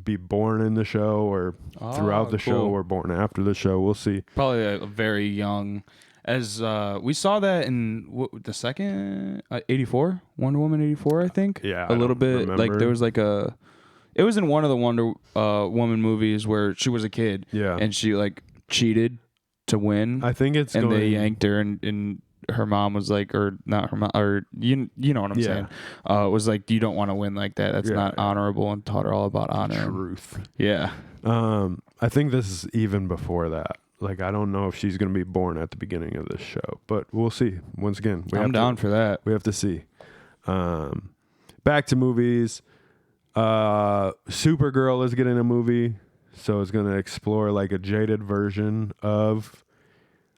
be born in the show or throughout the show or born after the show. We'll see. Probably a very young, as we saw that in the second 84 Wonder Woman 84, I think. Yeah, a little bit remember. Like there was like it was in one of the Wonder Woman movies where she was a kid. Yeah, and she like cheated to win. I think they yanked her and her mom was like, or not her mom, or you know what I'm saying. Was like, you don't want to win like that. That's not honorable, and taught her all about honor. Truth. Yeah. I think this is even before that. Like, I don't know if she's going to be born at the beginning of this show, but we'll see. Once again, I'm down for that. We have to see. Back to movies. Supergirl is getting a movie, so it's going to explore like a jaded version of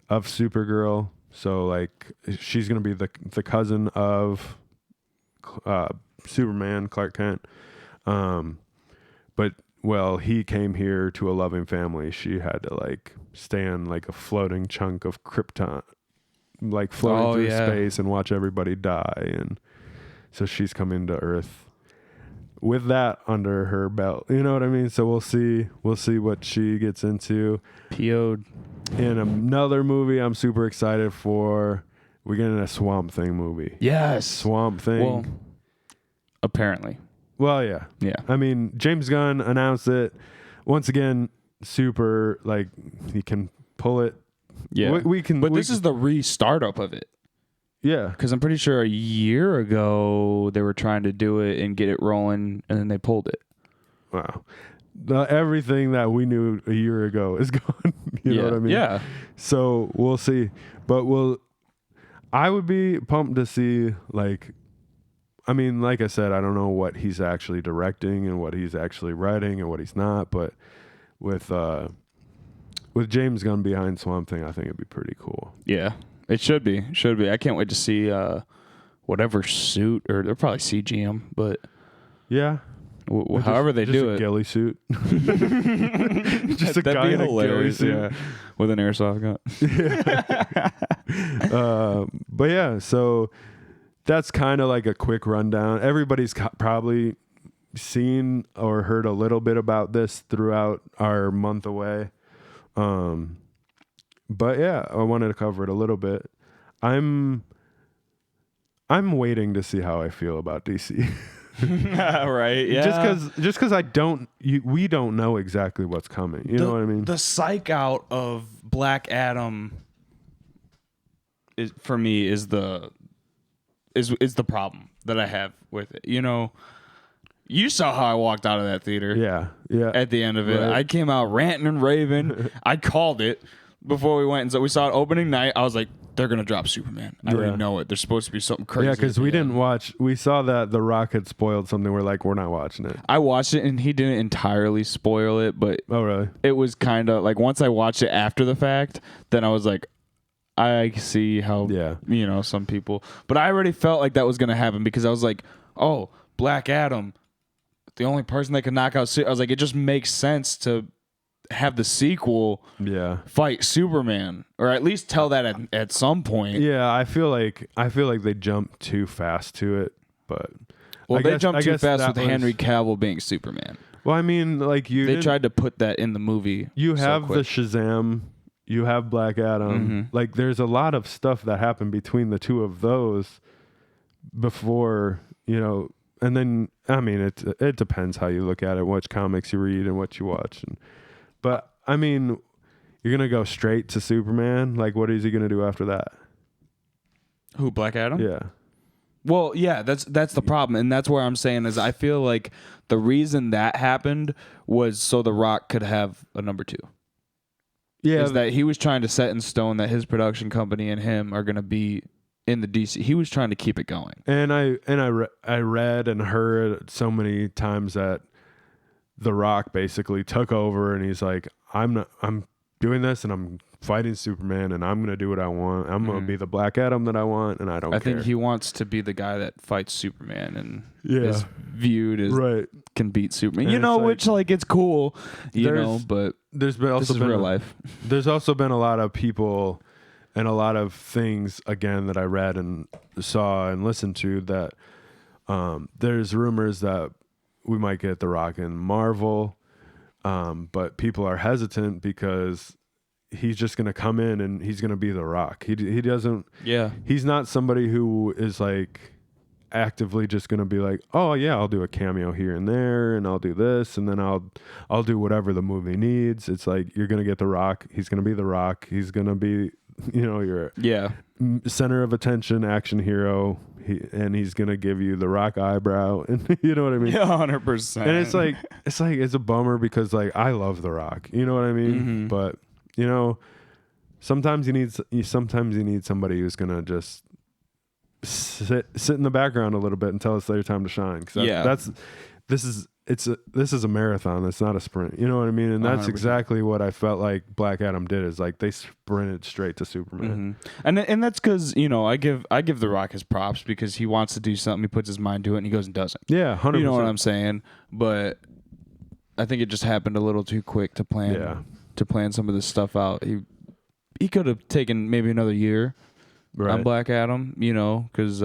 Supergirl. So like she's gonna be the cousin of Superman, Clark Kent. But he came here to a loving family. She had to like stand like a floating chunk of Krypton, like floating through space and watch everybody die. And so she's coming to Earth with that under her belt. You know what I mean? So we'll see what she gets into. PO'd. In another movie I'm super excited for, we're getting a Swamp Thing movie. Yes. Swamp Thing. Well, apparently. Well, yeah. Yeah. I mean, James Gunn announced it. Once again, super, like, he can pull it. Yeah. But this is the re-startup of it. Yeah. Because I'm pretty sure a year ago they were trying to do it and get it rolling, and then they pulled it. Wow. Everything that we knew a year ago is gone. You know what I mean? Yeah. So we'll see. But I would be pumped to see, like, I mean, like I said, I don't know what he's actually directing and what he's actually writing and what he's not. But with James Gunn behind Swamp Thing, I think it'd be pretty cool. Yeah, it should be. I can't wait to see whatever suit, or they'll probably CG him, but yeah. However they do a it. Ghillie suit. Just a That'd guy be in hilarious, a ghillie suit. With an airsoft gun. But yeah, so that's kind of like a quick rundown. Everybody's probably seen or heard a little bit about this throughout our month away. But yeah, I wanted to cover it a little bit. I'm waiting to see how I feel about DC. Right, yeah. Just because we don't know exactly what's coming. You know what I mean? The psych out of Black Adam for me is the problem that I have with it. You know, you saw how I walked out of that theater. Yeah. At the end of it, right. I came out ranting and raving. I called it before we went, and so we saw it opening night. I was like, they're gonna drop Superman. I already know it. There's supposed to be something crazy. Yeah, because we didn't watch. We saw that The Rock had spoiled something. We're like, we're not watching it. I watched it, and he didn't entirely spoil it, but oh really? It was kind of like once I watched it after the fact, then I was like, I see how some people. But I already felt like that was gonna happen because I was like, oh, Black Adam, the only person that can knock out. I was like, it just makes sense to have the sequel fight Superman, or at least tell that at some point. Yeah, I feel like they jumped too fast to it, but they jumped too fast with Henry Cavill being Superman. Well, I mean, like they tried to put that in the movie. You have the Shazam, you have Black Adam. Like, there's a lot of stuff that happened between the two of those before, and then I mean, it depends how you look at it, which comics you read and what you watch. But I mean, you're gonna go straight to Superman. Like, what is he gonna do after that? Who, Black Adam? Yeah. Well, yeah, that's the problem, and that's where I'm saying is I feel like the reason that happened was so The Rock could have a number 2. Yeah, is that he was trying to set in stone that his production company and him are gonna be in the DC. He was trying to keep it going. And I read and heard so many times that The Rock basically took over and he's like, I'm doing this and I'm fighting Superman, and I'm gonna do what I want. I'm gonna be the Black Adam that I want, and I don't care. I think he wants to be the guy that fights Superman and is viewed as can beat Superman. And which it's cool, but there's been also this is real life. There's also been a lot of people and a lot of things again that I read and saw and listened to that there's rumors that we might get The Rock in Marvel, but people are hesitant because he's just going to come in and he's going to be The Rock. He doesn't. Yeah. He's not somebody who is like actively just going to be like, oh yeah, I'll do a cameo here and there, and I'll do this, and then I'll do whatever the movie needs. It's like you're going to get The Rock. He's going to be The Rock. He's going to be, your center of attention action hero. And he's going to give you the Rock eyebrow, and you know what I mean? Yeah, 100%. And it's a bummer because like I love The Rock. You know what I mean? Mm-hmm. But sometimes you need somebody who's gonna just sit in the background a little bit until it's their time to shine. This is a marathon. It's not a sprint. You know what I mean? And that's 100%. Exactly what I felt like Black Adam did. Is like they sprinted straight to Superman. Mm-hmm. And that's because I give The Rock his props because he wants to do something. He puts his mind to it, and he goes and does it. Yeah, 100%. You know what I'm saying? But I think it just happened a little too quick to plan. Yeah. To plan some of this stuff out. He could have taken maybe another year on Black Adam, because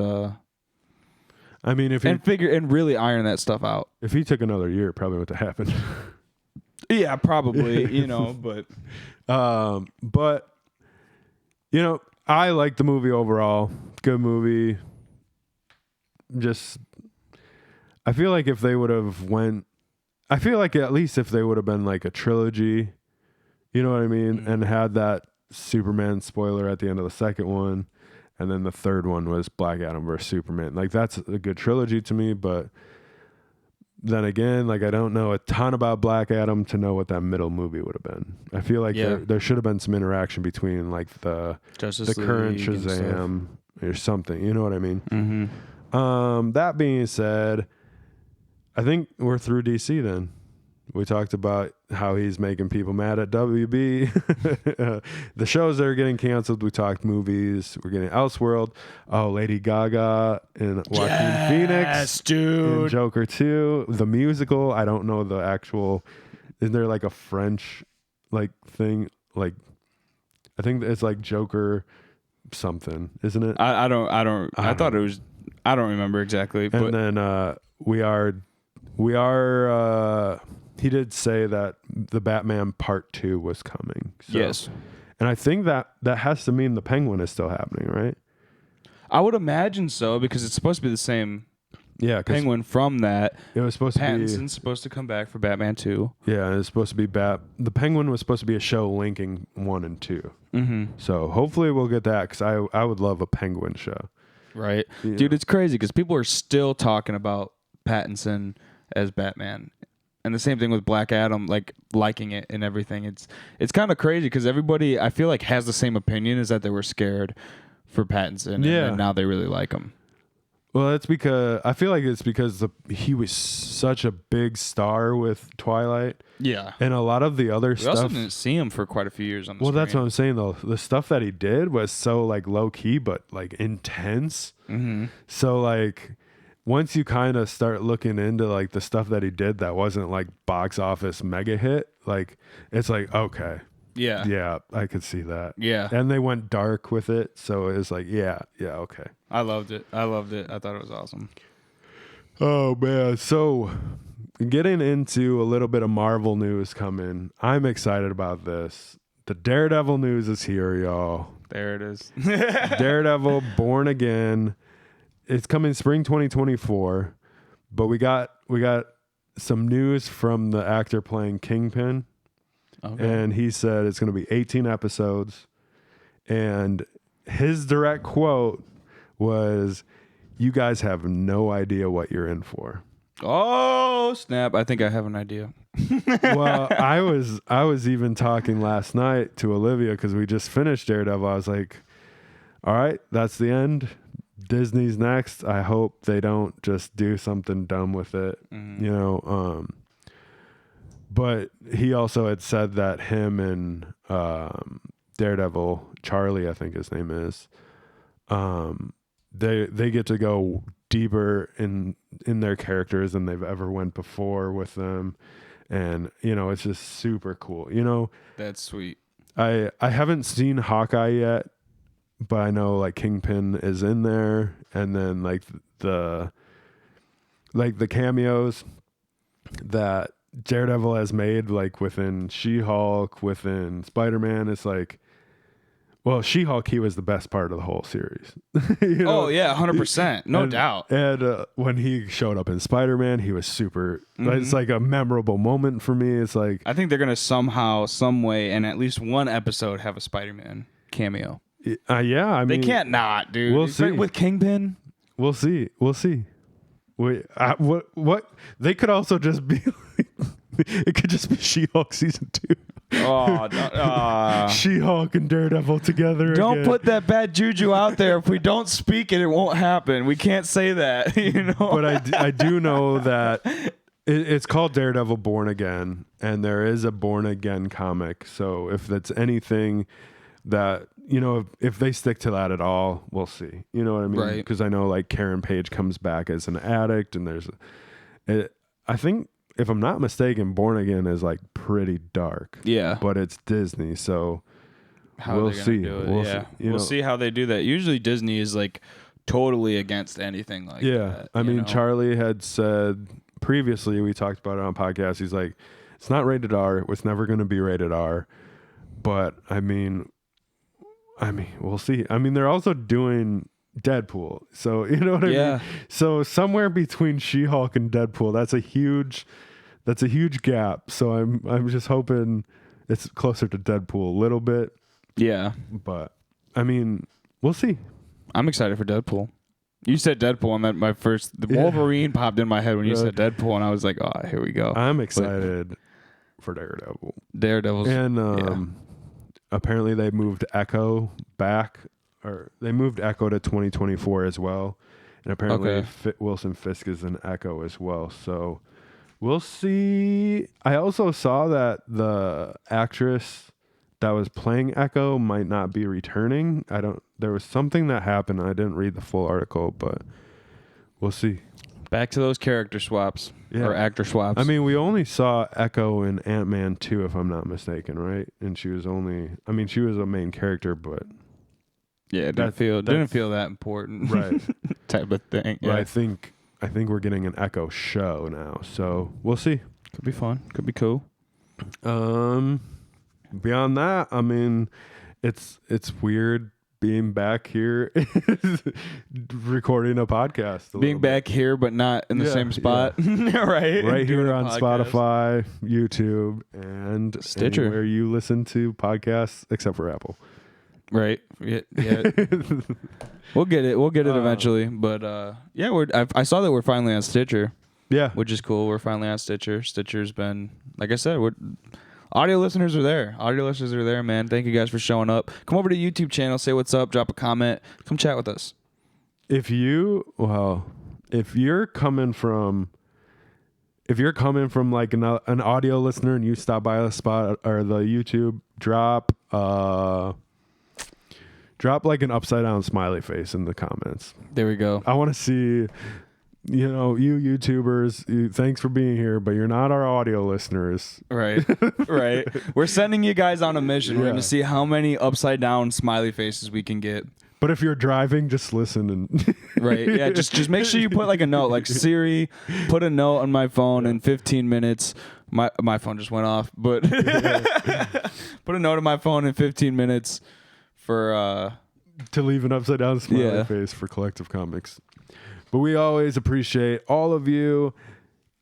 I mean, and really iron that stuff out. If he took another year, it probably would have happened. Yeah, probably, but I like the movie overall. Good movie. Just I feel like if they would have at least if they would have been like a trilogy, you know what I mean? And had that Superman spoiler at the end of the second one. And then the third one was Black Adam versus Superman. Like, that's a good trilogy to me. But then again, like, I don't know a ton about Black Adam to know what that middle movie would have been. I feel like there should have been some interaction between, like, the current Shazam or something. You know what I mean? Mm-hmm. That being said, I think we're through DC then. We talked about how he's making people mad at WB. The shows that are getting canceled. We talked movies. We're getting Elseworld. Oh, Lady Gaga and Joaquin Phoenix. Dude. And Joker 2. The musical. I don't know the actual. Is there like a French like thing? Like, I think it's like Joker something, isn't it? I thought it was. I don't remember exactly. And then we are. He did say that the Batman Part 2 was coming. So. Yes. And I think that has to mean the Penguin is still happening, right? I would imagine so, because it's supposed to be the same Penguin from that. It was supposed Pattinson's supposed to come back for Batman 2. Yeah, it's supposed to be the Penguin was supposed to be a show linking 1 and 2. Mm-hmm. So hopefully we'll get that, because I would love a Penguin show. Right. Yeah. Dude, it's crazy, because people are still talking about Pattinson as Batman. And the same thing with Black Adam, like liking it and everything. It's kind of crazy because everybody, I feel like, has the same opinion, is that they were scared for Pattinson, and now they really like him. Well, it's because I feel like it's because he was such a big star with Twilight. Yeah, and a lot of the other stuff. We also didn't see him for quite a few years on the screen. That's what I'm saying though. The stuff that he did was so like low key, but like intense. Mm-hmm. So like. Once you kind of start looking into like the stuff that he did that wasn't like box office mega hit, like it's like, okay. Yeah, I could see that. Yeah. And they went dark with it, so it was like, yeah, okay. I loved it. I thought it was awesome. Oh man. So getting into a little bit of Marvel news coming. I'm excited about this. The Daredevil news is here, y'all. There it is. Daredevil Born Again. It's coming spring 2024, but we got some news from the actor playing Kingpin, and he said it's going to be 18 episodes, and his direct quote was, "You guys have no idea what you're in for." Oh snap! I think I have an idea. Well, I was even talking last night to Olivia because we just finished Daredevil. I was like, "All right, that's the end. Disney's next. I hope they don't just do something dumb with it." Mm-hmm. But he also had said that him and Daredevil, Charlie, I think his name is. They get to go deeper in their characters than they've ever went before with them, and it's just super cool. That's sweet. I haven't seen Hawkeye yet, but I know like Kingpin is in there, and then like the cameos that Daredevil has made, like within She-Hulk, within Spider-Man, it's like, well, She-Hulk, he was the best part of the whole series. Oh yeah, 100%, no doubt. And when he showed up in Spider-Man, he was super. It's like a memorable moment for me. It's like, I think they're gonna somehow, some way, in at least one episode, have a Spider-Man cameo. Yeah, I mean, they can't not, dude. We'll see With Kingpin. We'll see. Wait, what? They could also just be. It could just be She-Hulk season 2. Oh, no, She-Hulk and Daredevil together. Don't again. put that bad juju out there. If we don't speak it, it won't happen. We can't say that, But I do know that it's called Daredevil Born Again, and there is a Born Again comic. So if that's anything that, if they stick to that at all, we'll see. You know what I mean? Right. Because I know like Karen Page comes back as an addict, and I think, if I'm not mistaken, Born Again is like pretty dark. Yeah. But it's Disney, so we'll see. We'll see how they do that. Usually Disney is like totally against anything like that. I mean, Charlie had said previously, we talked about it on podcast, he's like, it's not rated R. It's never going to be rated R. But I mean, we'll see. I mean, they're also doing Deadpool. So, you know what I mean? So somewhere between She-Hulk and Deadpool, that's a huge gap. So I'm just hoping it's closer to Deadpool a little bit. Yeah. But I mean, we'll see. I'm excited for Deadpool. You said Deadpool, and that Wolverine popped in my head when you said Deadpool, and I was like, oh, here we go. I'm excited for Daredevil. Daredevil's. And apparently they moved Echo back, or they moved Echo to 2024 as well. And apparently Wilson Fisk is an Echo as well. So we'll see. I also saw that the actress that was playing Echo might not be returning. There was something that happened. I didn't read the full article, but we'll see. Back to those character swaps or actor swaps. I mean, we only saw Echo in Ant-Man 2, if I'm not mistaken, right? And she was a main character, but yeah, it didn't feel that important, right? Type of thing. But I think we're getting an Echo show now, so we'll see. Could be fun. Could be cool. Beyond that, I mean, it's weird being back here recording a podcast. Being back here, but not in the same spot. Right here on Spotify, YouTube, and Stitcher, where you listen to podcasts, except for Apple. Right. Yeah. We'll get it eventually. But I saw that we're finally on Stitcher. Yeah. Which is cool. We're finally on Stitcher. Stitcher's been, like I said, audio listeners are there. Audio listeners are there, man. Thank you guys for showing up. Come over to the YouTube channel, say what's up, drop a comment, come chat with us. If you're coming from like an audio listener and you stop by the spot or the YouTube, drop like an upside down smiley face in the comments. There we go. I want to see, you YouTubers, thanks for being here, but you're not our audio listeners. Right. Right. We're sending you guys on a mission. We're going to see how many upside down smiley faces we can get. But if you're driving, just listen and right. Yeah, just make sure you put like a note, like Siri, put a note on my phone in 15 minutes. My phone just went off, but put a note on my phone in 15 minutes for to leave an upside down smiley face for Collective Comics. But we always appreciate all of you.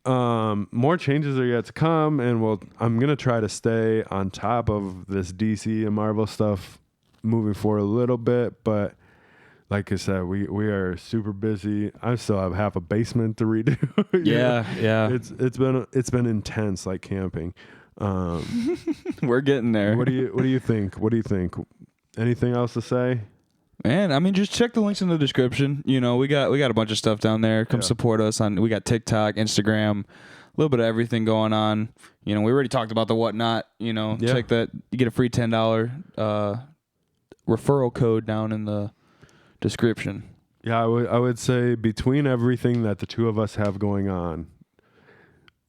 More changes are yet to come, and I'm gonna try to stay on top of this DC and Marvel stuff moving forward a little bit. But like I said, we are super busy. I still have half a basement to redo. Yeah. It's been intense, like camping. We're getting there. What do you think? Anything else to say? Man, I mean, just check the links in the description. We got a bunch of stuff down there. Come support us we got TikTok, Instagram, little bit of everything going on. You know, we already talked about the whatnot. You know, check that. You get a free $10 referral code down in the description. Yeah, I would say between everything that the two of us have going on,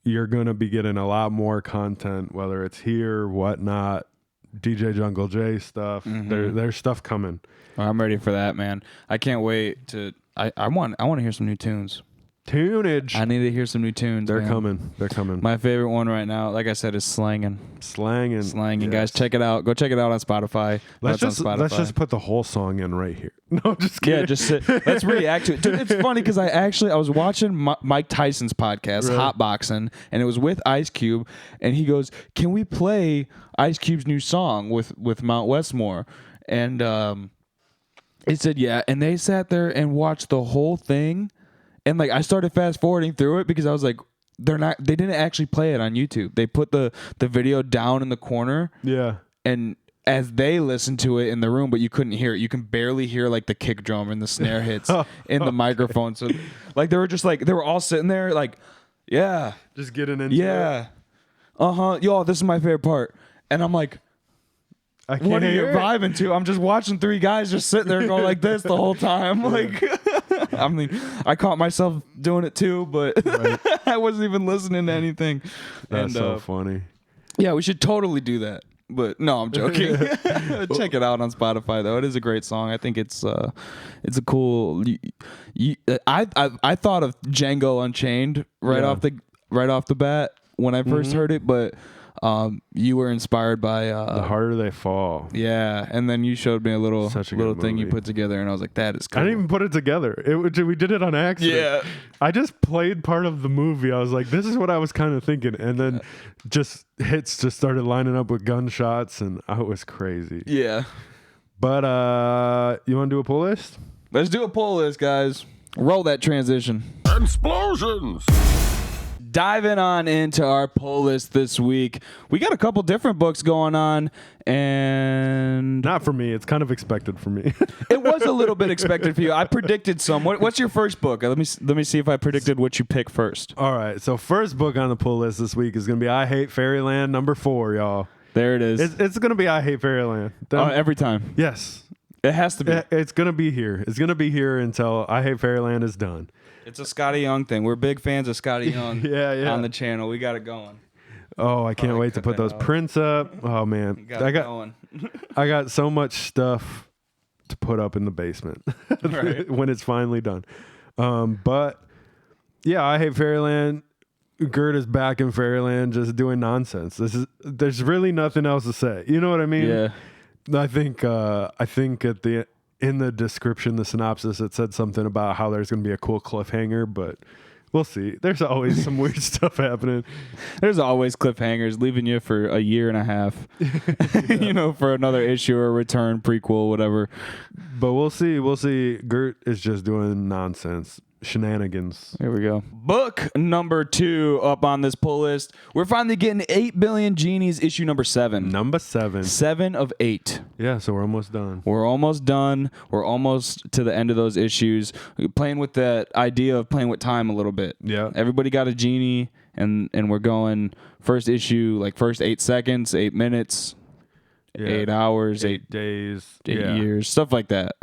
you're going to be getting a lot more content, whether it's here, whatnot, DJ Jungle J stuff. There's stuff coming. Oh, I'm ready for that, man. I can't wait to. I want to hear some new tunes. Tunage. I need to hear some new tunes. They're coming. My favorite one right now, like I said, is Slangin'. Yes. Guys, check it out. Go check it out on Spotify. Let's just put the whole song in right here. No, I'm just kidding. Yeah, just let's react to it. Dude, it's funny because I was watching Mike Tyson's podcast, Hotboxing, and it was with Ice Cube, and he goes, "Can we play Ice Cube's new song with Mount Westmore?" And he said, "Yeah," and they sat there and watched the whole thing. And like I started fast forwarding through it because I was like, they didn't actually play it on YouTube. They put the video down in the corner. Yeah. And as they listened to it in the room, but you couldn't hear it. You can barely hear like the kick drum and the snare hits in the microphone. So like they were all sitting there like, yeah. Just getting into it. Yo, this is my favorite part. And I'm like, what are you vibing to? I'm just watching three guys just sitting there going like this the whole time. Like, I mean, I caught myself doing it too, but I wasn't even listening to anything. That's so funny. Yeah, we should totally do that. But no, I'm joking. Check it out on Spotify though. It is a great song. I think it's a cool. I thought of Django Unchained right off the bat when I first heard it, but. You were inspired by The Harder They Fall. Yeah, and then you showed me a little thing you put together, and I was like, "That is cool." I didn't even put it together. We did it on accident. Yeah, I just played part of the movie. I was like, "This is what I was kind of thinking," and then just hits just started lining up with gunshots, and it was crazy. Yeah, but you want to do a pull list? Let's do a pull list, guys. Roll that transition. Explosions. Diving on into our pull list this week, we got a couple different books going on, and not for me. It's kind of expected for me. It was a little bit expected for you. I predicted some. What's your first book? Let me see if I predicted what you pick first. All right. So first book on the pull list this week is going to be I Hate Fairyland #4, y'all. There it is. It's going to be I Hate Fairyland. Every time. Yes. It has to be. It's going to be here. It's going to be here until I Hate Fairyland is done. It's a Scotty Young thing. We're big fans of Scotty Young on the channel. We got it going. Oh, I can't wait to put those prints up. Oh, man. I got so much stuff to put up in the basement when it's finally done. But, yeah, I Hate Fairyland. Gert is back in Fairyland just doing nonsense. There's really nothing else to say. You know what I mean? Yeah. I think in the description, the synopsis, it said something about how there's going to be a cool cliffhanger, but we'll see. There's always some weird stuff happening. There's always cliffhangers leaving you for a year and a half, for another issue or return, prequel, whatever. But we'll see. Gert is just doing nonsense. Shenanigans. There we go. Book number 2 up on this pull list. We're finally getting 8 Billion Genies issue number 7. Number 7. 7 of 8. Yeah, so we're almost done. We're almost to the end of those issues. We're playing with that idea of playing with time a little bit. Yeah. Everybody got a genie, and we're going first issue, like first 8 seconds, 8 minutes, 8 hours, 8 days, 8 years, stuff like that.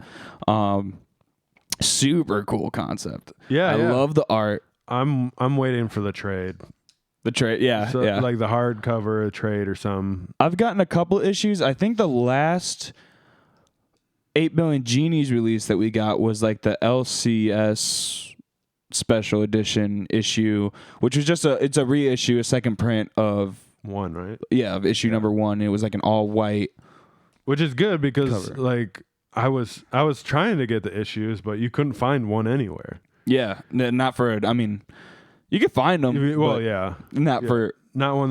Super cool concept. Yeah, I love the art. I'm waiting for the trade. The trade, yeah. Like the hardcover, a trade or something. I've gotten a couple issues. I think the last 8 Billion Genies release that we got was like the LCS special edition issue, which was just it's a reissue, a second print of one, right? Yeah, of issue number 1. It was like an all white, which is good because cover. Like I was trying to get the issues, but you couldn't find one anywhere. Yeah, not for it. I mean, you can find them. Well, yeah, not one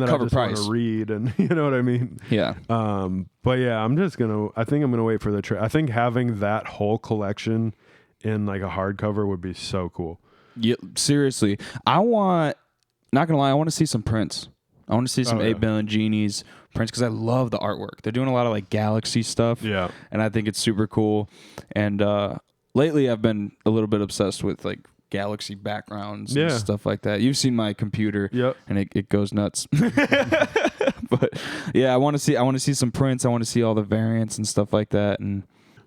that cover I just want to read, and you know what I mean. Yeah. But yeah, I think I'm gonna wait for the trade. I think having that whole collection in like a hardcover would be so cool. Yeah, seriously. Not gonna lie, I want to see some prints. I want to see some 8 Billion Genies prints because I love the artwork. They're doing a lot of like galaxy stuff. Yeah. And I think it's super cool. And lately I've been a little bit obsessed with like galaxy backgrounds and stuff like that. You've seen my computer, and it goes nuts. But yeah, I want to see some prints. I want to see all the variants and stuff like that. And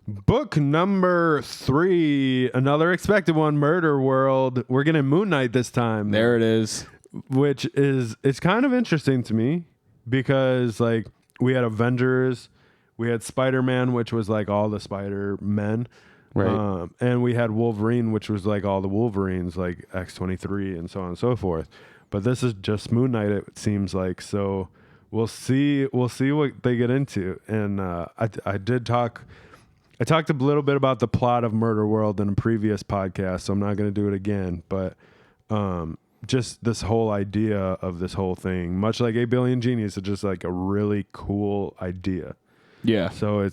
book number 3, another expected one, Murder World. We're getting Moon Knight this time. There it is. Which is, it's kind of interesting to me because like we had Avengers, we had Spider-Man, which was like all the Spider-Men. Right. And we had Wolverine, which was like all the Wolverines, like X-23 and so on and so forth. But this is just Moon Knight, it seems like. So we'll see what they get into. And I talked a little bit about the plot of Murder World in a previous podcast, so I'm not going to do it again. But just this whole idea of this whole thing, much like 8 Billion Genies, it's just like a really cool idea. Yeah. So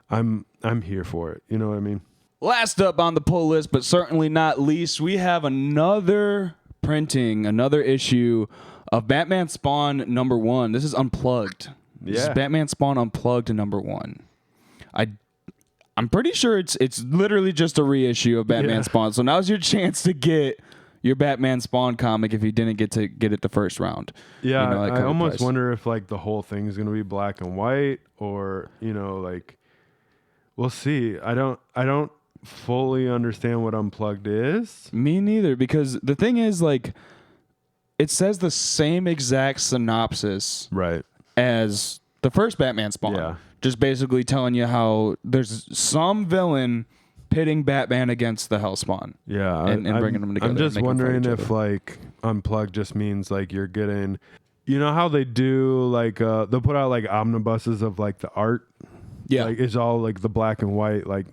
I'm here for it. You know what I mean? Last up on the pull list, but certainly not least, we have another issue of Batman Spawn #1. This is Unplugged. This is Batman Spawn Unplugged #1. I'm pretty sure it's literally just a reissue of Batman Spawn. So now's your chance to get your Batman Spawn comic if you didn't get it the first round. Yeah, I almost wonder if like the whole thing is going to be black and white, or like we'll see. I don't fully understand what Unplugged is. Me neither, because the thing is, like, it says the same exact synopsis as the first Batman Spawn. Yeah. Just basically telling you how there's some villain pitting Batman against the Hellspawn. Yeah. And bringing them together. I'm just wondering if, like, Unplugged just means, like, you're getting... You know how they do, like, they'll put out, like, omnibuses of, like, the art? Yeah. Like, it's all, like, the black and white, like...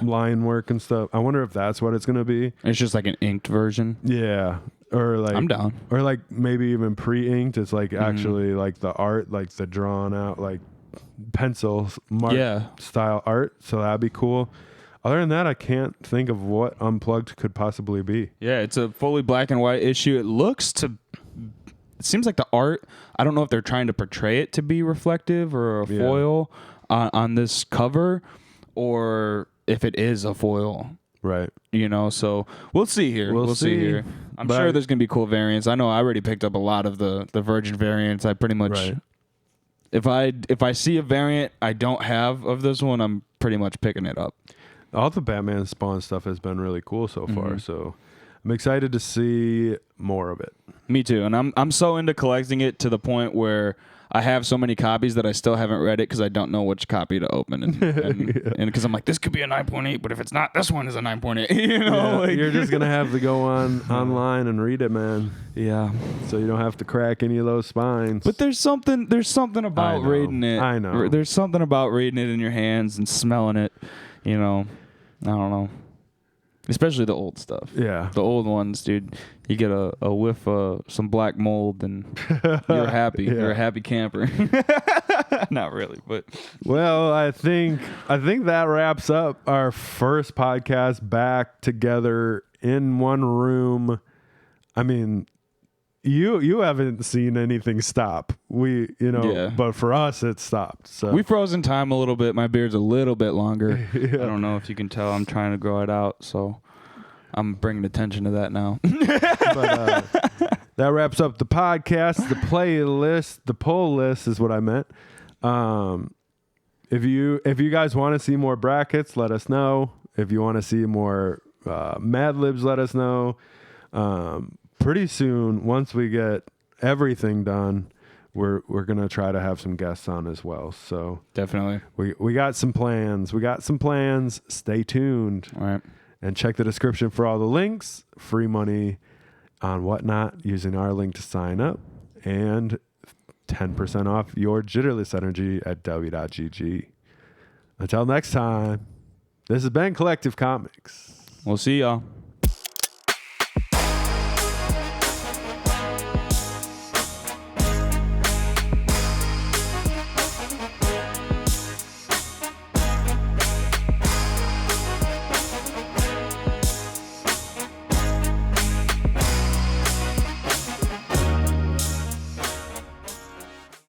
line work and stuff. I wonder if that's what it's gonna be. It's just like an inked version. Yeah, or like I'm down. Or like maybe even pre-inked. It's like actually like the art, like the drawn out like pencil mark style art. So that'd be cool. Other than that, I can't think of what Unplugged could possibly be. Yeah, it's a fully black and white issue. It seems like the art, I don't know if they're trying to portray it to be reflective or a foil on this cover, or if it is a foil. Right. So we'll see here. We'll see here. I'm sure there's going to be cool variants. I know I already picked up a lot of the Virgin variants. I pretty much, if I see a variant I don't have of this one, I'm pretty much picking it up. All the Batman Spawn stuff has been really cool so far, so I'm excited to see more of it. Me too, and I'm so into collecting it to the point where I have so many copies that I still haven't read it because I don't know which copy to open, and because I'm like, this could be a 9.8, but if it's not, this one is a 9.8. You're just gonna have to go online and read it, man. Yeah, so you don't have to crack any of those spines. But there's something about reading it. I know. There's something about reading it in your hands and smelling it. I don't know. Especially the old stuff. Yeah. The old ones, dude. You get a whiff of some black mold and you're happy. You're a happy camper. Not really, but. Well, I think that wraps up our first podcast back together in one room. I mean, you haven't seen anything stop. But for us it stopped. So we froze in time a little bit. My beard's a little bit longer. I don't know if you can tell. I'm trying to grow it out, so I'm bringing attention to that now. But that wraps up the podcast, the playlist, the poll list is what I meant. If you guys want to see more brackets, let us know. If you want to see more Mad Libs, let us know. Pretty soon, once we get everything done, we're gonna try to have some guests on as well. So definitely, we got some plans. Stay tuned. All right, and check the description for all the links. Free money on Whatnot using our link to sign up, and 10% off your Jitterless energy at Dubby.gg. Until next time, this has been Collective Comics. We'll see y'all.